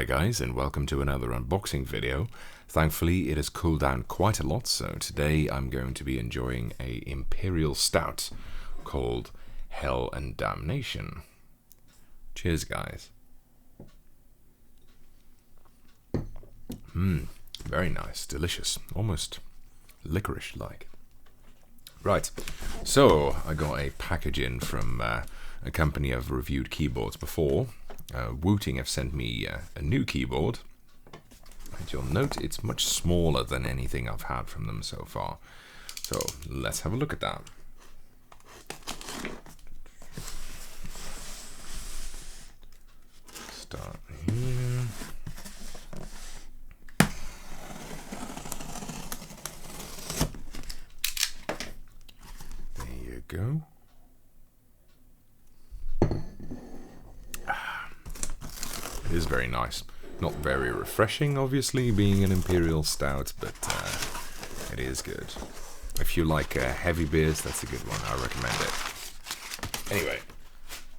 Hi guys, and welcome to another unboxing video. Thankfully it has cooled down quite a lot, so today I'm going to be enjoying a Imperial Stout called Hell and Damnation. Cheers guys. Very nice, delicious, almost licorice-like. Right, so I got a package in from a company I've reviewed keyboards before. Wooting have sent me a new keyboard, and you'll note it's much smaller than anything I've had from them so far. So let's have a look at that. Start here. There you go. It is very nice. Not very refreshing, obviously, being an Imperial Stout, but it is good. If you like heavy beers, that's a good one. I recommend it. Anyway,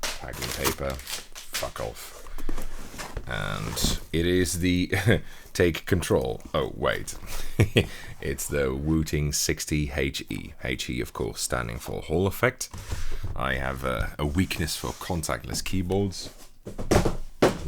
packing paper, fuck off. And it is the Take Control. Oh, wait. It's the Wooting 60HE. HE, of course, standing for Hall Effect. I have a weakness for contactless keyboards,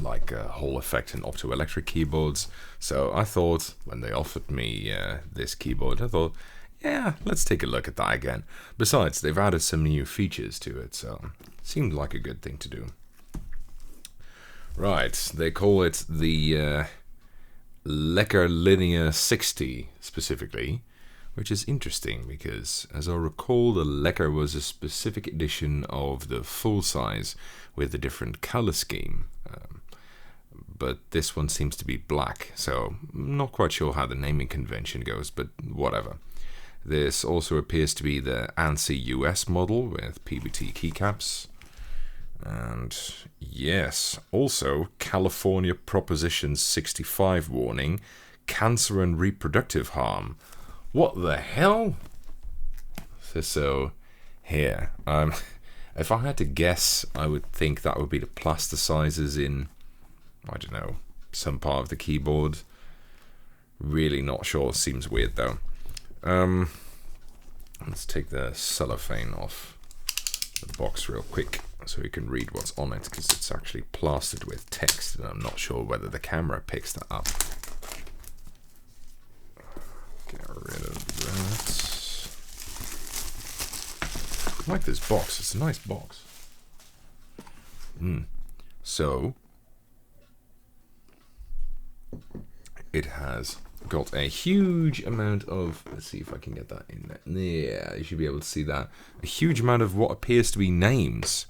like Hall Effect and optoelectric keyboards. So I thought, when they offered me this keyboard, I thought, yeah, let's take a look at that again. Besides, they've added some new features to it, so it seemed like a good thing to do. Right, they call it the Lekker Linear 60 specifically, which is interesting because, as I recall, the Lekker was a specific edition of the full size with a different color scheme. But this one seems to be black, so I'm not quite sure how the naming convention goes, but whatever. This also appears to be the ANSI US model with PBT keycaps. And yes, also California Proposition 65 warning, cancer and reproductive harm. What the hell? So here, if I had to guess, I would think that would be the plasticizers in, I don't know, some part of the keyboard. Really not sure. Seems weird though. Let's take the cellophane off the box real quick so you can read what's on it, because it's actually plastered with text and I'm not sure whether the camera picks that up. Get rid of that. I like this box. It's a nice box. So it has got a huge amount of, let's see if I can get that in there. Yeah, you should be able to see that. A huge amount of what appears to be names.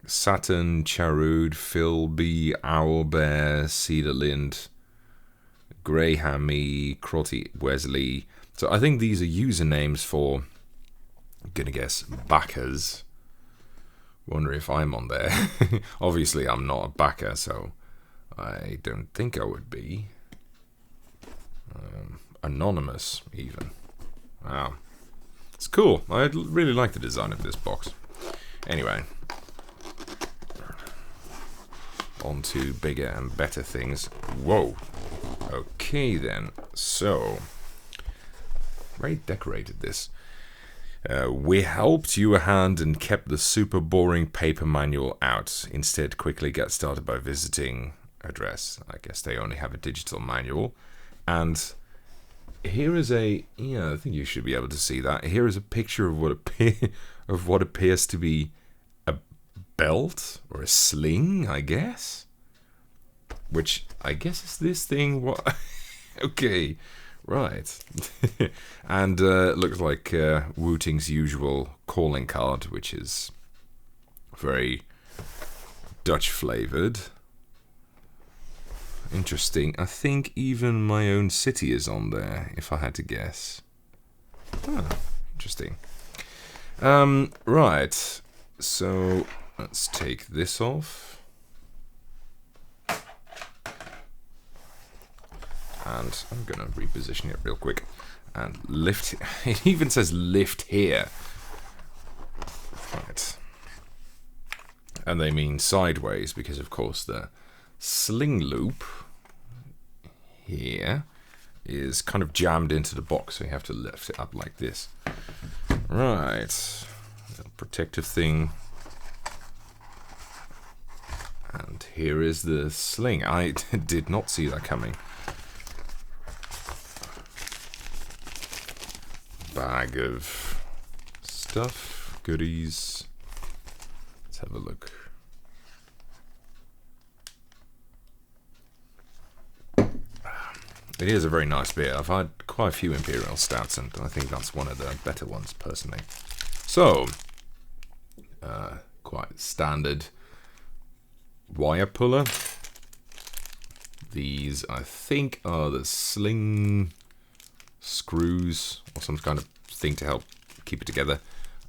Saturn, Charud, Philby, Owlbear, Cedarlind, Greyhammy, Crotty, Wesley. So I think these are usernames for, I'm gonna guess, backers. Wonder if I'm on there. Obviously I'm not a backer, so I don't think I would be. Anonymous, even. Wow. It's cool. I really like the design of this box. Anyway. On to bigger and better things. Whoa. Okay then. So, very decorated this. We helped you a hand and kept the super boring paper manual out. Instead, quickly get started by visiting address. I guess they only have a digital manual. And here is a, I think you should be able to see that. Here is a picture of what appears to be a belt or a sling, I guess. Which I guess is this thing. What? Okay, right. And looks like Wooting's usual calling card, which is very Dutch flavored. Interesting. I think even my own city is on there, if I had to guess. Interesting. Right. So let's take this off. And I'm going to reposition it real quick. And lift. It even says lift here. Right. And they mean sideways because, of course, the sling loop here is kind of jammed into the box, so you have to lift it up like this. Right, little protective thing. And here is the sling. I did not see that coming. Bag of stuff, goodies. Let's have a look. It is a very nice beer. I've had quite a few Imperial Stouts, and I think that's one of the better ones, personally. So, quite standard wire puller. These, I think, are the sling screws, or some kind of thing to help keep it together,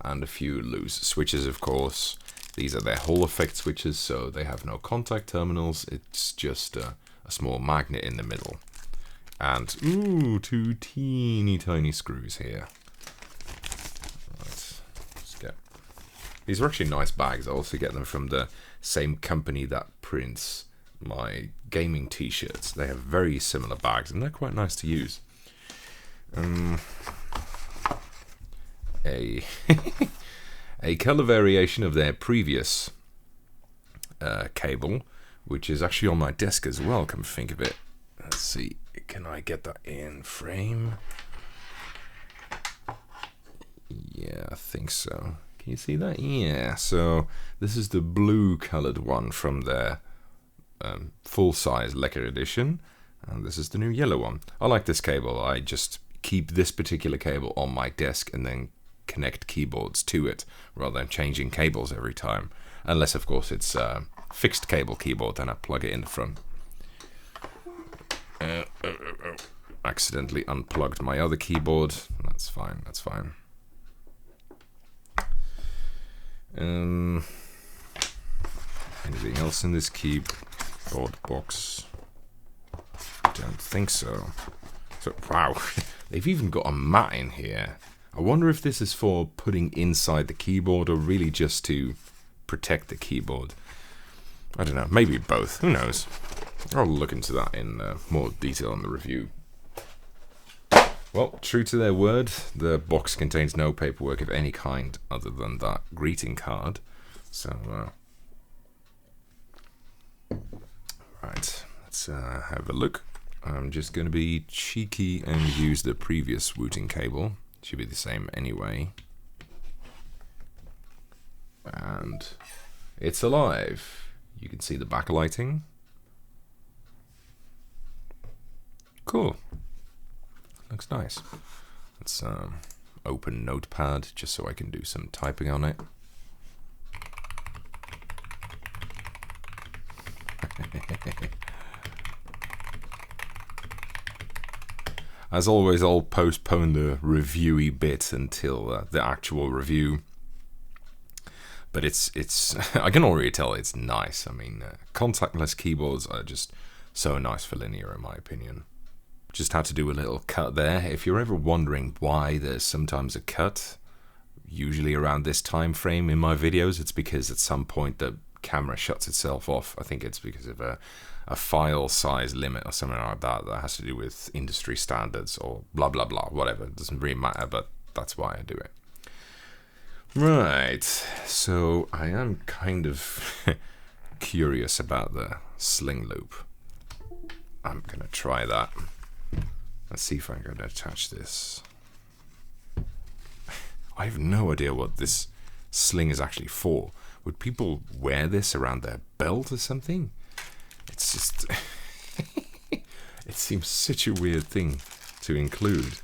and a few loose switches, of course. These are their Hall effect switches, so they have no contact terminals. It's just a small magnet in the middle. And, ooh, 2 teeny tiny screws here. Right, let's get... These are actually nice bags. I also get them from the same company that prints my gaming t-shirts. They have very similar bags, and they're quite nice to use. A color variation of their previous cable, which is actually on my desk as well, come to think of it. Let's see, can I get that in frame? Yeah, I think so. Can you see that? Yeah, so this is the blue colored one from their full-size Lekker edition, and this is the new yellow one. I like this cable. I just keep this particular cable on my desk and then connect keyboards to it rather than changing cables every time. Unless, of course, it's a fixed cable keyboard, then I plug it in the front. Accidentally unplugged my other keyboard. That's fine, that's fine. Anything else in this keyboard box? Don't think so. So, wow, they've even got a mat in here. I wonder if this is for putting inside the keyboard or really just to protect the keyboard. I don't know, maybe both, who knows. I'll look into that in more detail in the review. Well, true to their word, the box contains no paperwork of any kind other than that greeting card. So, right, let's have a look. I'm just going to be cheeky and use the previous Wooting cable. Should be the same anyway. And it's alive. You can see the backlighting. Cool. Looks nice. Let's open Notepad just so I can do some typing on it. As always, I'll postpone the reviewy bit until the actual review. But it's I can already tell it's nice. I mean, contactless keyboards are just so nice for linear, in my opinion. Just had to do a little cut there. If you're ever wondering why there's sometimes a cut, usually around this time frame in my videos, it's because at some point the camera shuts itself off. I think it's because of a file size limit or something like that that has to do with industry standards or blah blah blah, whatever. It doesn't really matter, but that's why I do it. Right, so I am kind of curious about the sling loop. I'm gonna try that. Let's see if I'm going to attach this. I have no idea what this sling is actually for. Would people wear this around their belt or something? It's just... it seems such a weird thing to include.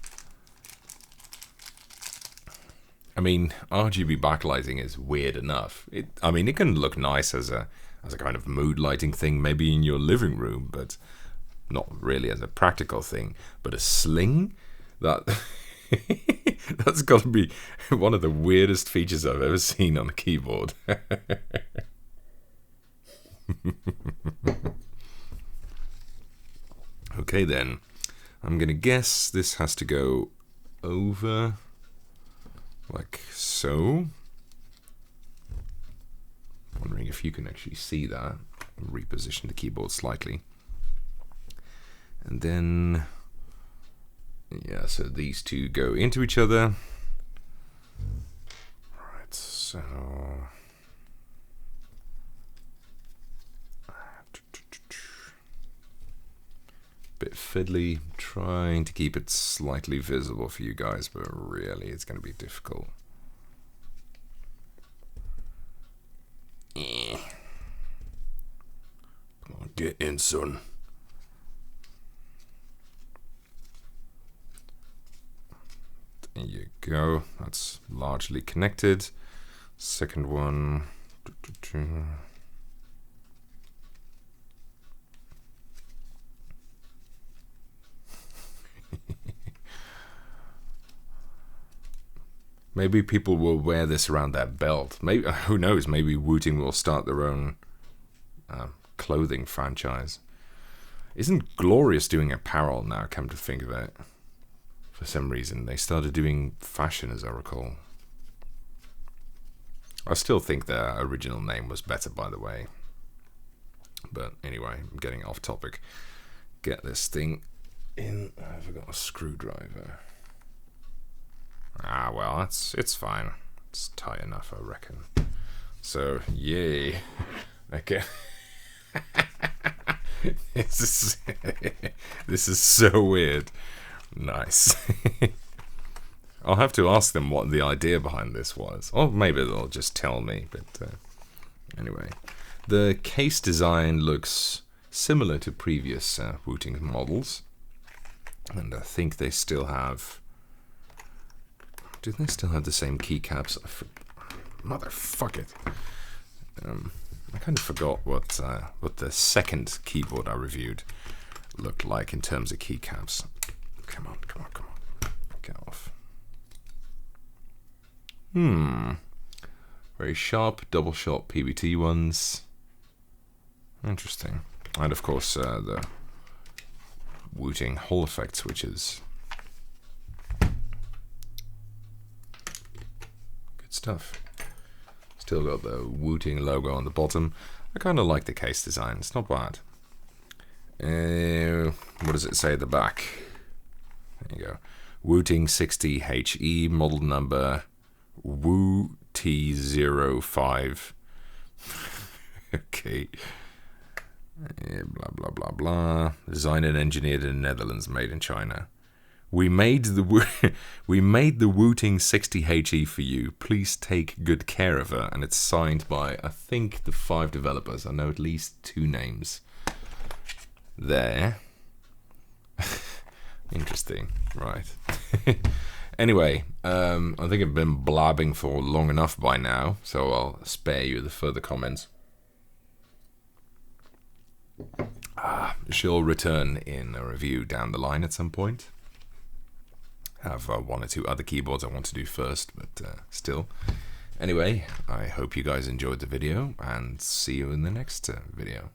I mean, RGB backlighting is weird enough. I mean, it can look nice as a kind of mood lighting thing, maybe in your living room, but not really as a practical thing. But a sling? That's got to be one of the weirdest features I've ever seen on a keyboard. Okay then, I'm gonna guess this has to go over like so. Wondering if you can actually see that. reposition the keyboard slightly. And then, yeah, so these two go into each other. Right, so bit fiddly, trying to keep it slightly visible for you guys, but really it's going to be difficult. Come on, get in, son. There you go, that's largely connected. Second one. Maybe people will wear this around their belt. Maybe, who knows? Maybe Wooting will start their own clothing franchise. Isn't Glorious doing apparel now? Come to think of it, for some reason they started doing fashion, as I recall. I still think their original name was better, by the way. But anyway, I'm getting off topic. Get this thing in. I forgot a screwdriver. Ah, well, it's fine. It's tight enough, I reckon. So, yay. Okay. This is so weird. Nice. I'll have to ask them what the idea behind this was. Or maybe they'll just tell me. But anyway, the case design looks similar to previous Wooting models. And I think they still have... Do they still have the same keycaps? Motherfuck it. I kind of forgot what the second keyboard I reviewed looked like in terms of keycaps. Come on. Get off. Very sharp, double shot PBT ones. Interesting. And of course the Wooting Hall effect switches. Stuff. Still got the Wooting logo on the bottom. I kind of like the case design. It's not bad. What does it say at the back? There you go. Wooting 60HE, model number WOT05. Okay. Blah blah blah blah. Designed and engineered in the Netherlands, made in China. We made the Wooting 60HE for you. Please take good care of her. And it's signed by, I think, the 5 developers. I know at least 2 names there. Interesting. Right. Anyway, I think I've been blabbing for long enough by now, so I'll spare you the further comments. She'll return in a review down the line at some point. Have 1 or 2 other keyboards I want to do first, but still. Anyway, I hope you guys enjoyed the video, and see you in the next video.